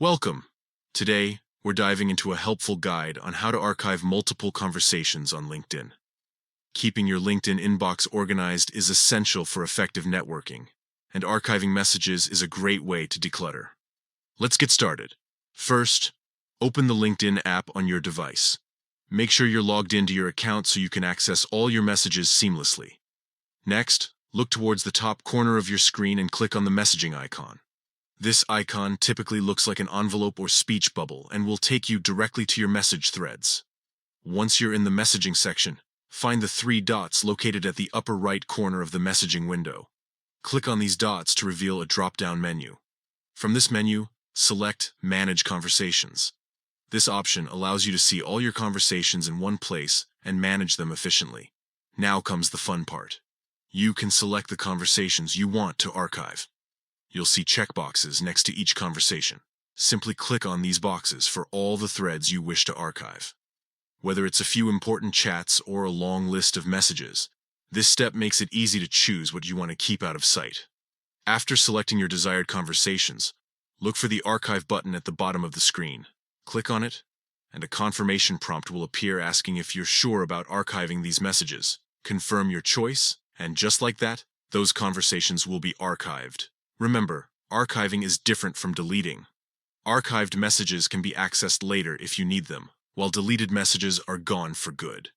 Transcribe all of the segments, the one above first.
Welcome! Today, we're diving into a helpful guide on how to archive multiple conversations on LinkedIn. Keeping your LinkedIn inbox organized is essential for effective networking, and archiving messages is a great way to declutter. Let's get started. First, open the LinkedIn app on your device. Make sure you're logged into your account so you can access all your messages seamlessly. Next, look towards the top corner of your screen and click on the messaging icon. This icon typically looks like an envelope or speech bubble and will take you directly to your message threads. Once you're in the messaging section, find the three dots located at the upper right corner of the messaging window. Click on these dots to reveal a drop-down menu. From this menu, select Manage Conversations. This option allows you to see all your conversations in one place and manage them efficiently. Now comes the fun part. You can select the conversations you want to archive. You'll see checkboxes next to each conversation. Simply click on these boxes for all the threads you wish to archive. Whether it's a few important chats or a long list of messages, this step makes it easy to choose what you want to keep out of sight. After selecting your desired conversations, look for the Archive button at the bottom of the screen. Click on it, and a confirmation prompt will appear asking if you're sure about archiving these messages. Confirm your choice, and just like that, those conversations will be archived. Remember, archiving is different from deleting. Archived messages can be accessed later if you need them, while deleted messages are gone for good.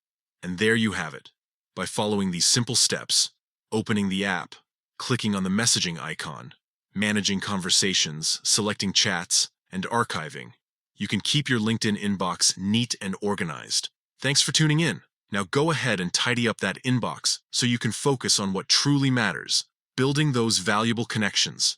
And there you have it. By following these simple steps, opening the app, clicking on the messaging icon, managing conversations, selecting chats, and archiving, you can keep your LinkedIn inbox neat and organized. Thanks for tuning in. Now go ahead and tidy up that inbox so you can focus on what truly matters: building those valuable connections.